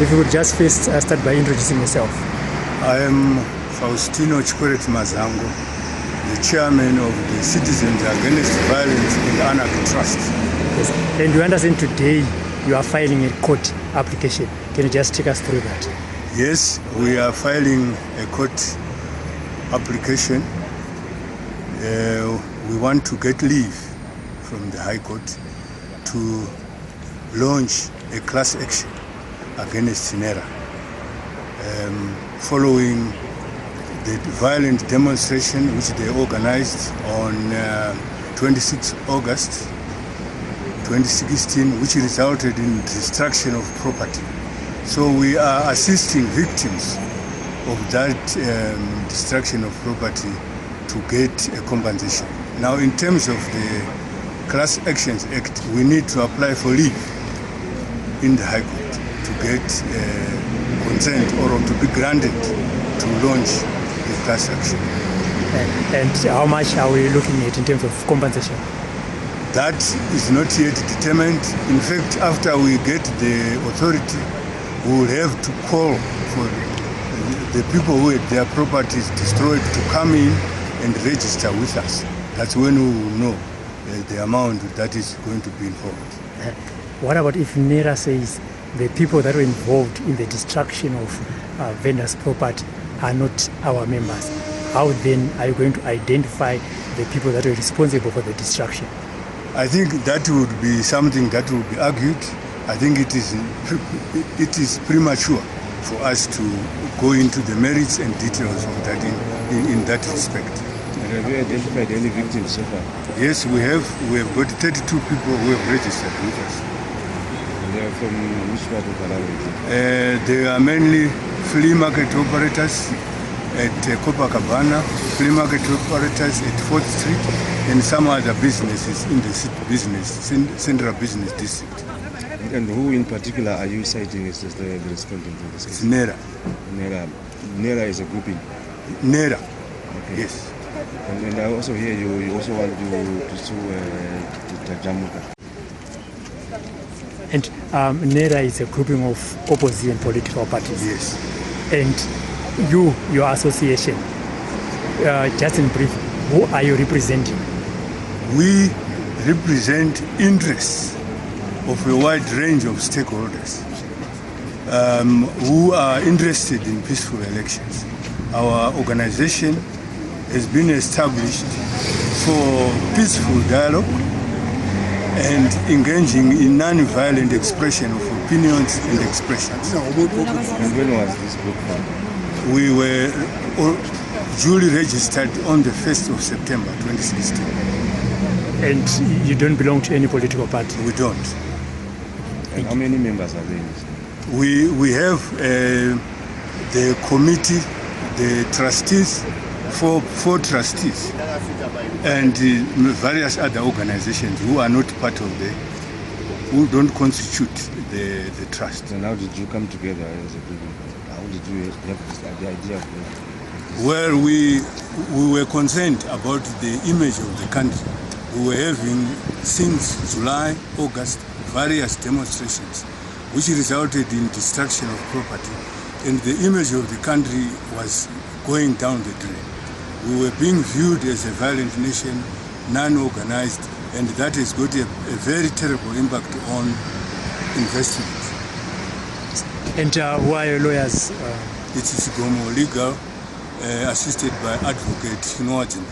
If you would just first start by introducing yourself. I am Faustino Mazango, the chairman of the Citizens Against Violence and Anarchy Trust. Yes. And we understand today you are filing a court application. Can you just take us through that? Yes, we are filing a court application. We want to get leave from the High Court to launch a class action against Nera, following the violent demonstration which they organized on 26 August 2016, which resulted in destruction of property. So we are assisting victims of that destruction of property to get a compensation. Now, in terms of the Class Actions Act, we need to apply for leave in the High Court to get consent or to be granted to launch the class action. And how much are we looking at in terms of compensation? That is not yet determined. In fact, after we get the authority, we will have to call for the people who had their properties destroyed to come in and register with us. That's when we will know the amount that is going to be involved. What about if Nera says the people that were involved in the destruction of vendors' property are not our members? How then are you going to identify the people that were responsible for the destruction? I think that would be something that will be argued. I think it is premature for us to go into the merits and details of that in that respect. And have you identified any victims so far? Yes, we have. We have got 32 people who have registered with us. And they are from which part of Malawi? They are mainly flea market operators at Copacabana, flea market operators at 4th Street, and some other businesses in the central business district. And who in particular are you citing as the respondent in this case? It's Nera. Nera is a grouping? Nera, okay. Yes. And I also hear you also want to sue Tajamuka. And Nera is a grouping of opposition political parties. Yes. And your association, just in brief, who are you representing? We represent interests of a wide range of stakeholders who are interested in peaceful elections. Our organization has been established for peaceful dialogue and engaging in non-violent expression of opinions and expressions. And when was this group formed? We were duly registered on the 1st of September 2016. And you don't belong to any political party? We don't. And how many members are there? We have the committee, the trustees, four trustees, and various other organizations who are not part of who don't constitute the trust. And how did you come together as a group? How did you have the idea of this? Well, we were concerned about the image of the country. We were having, since July, August, various demonstrations which resulted in destruction of property, and the image of the country was going down the drain. We were being viewed as a violent nation, non-organized, and that has got a very terrible impact on investment. And who are your lawyers? It is Gomo Legal, assisted by Advocate Noajin.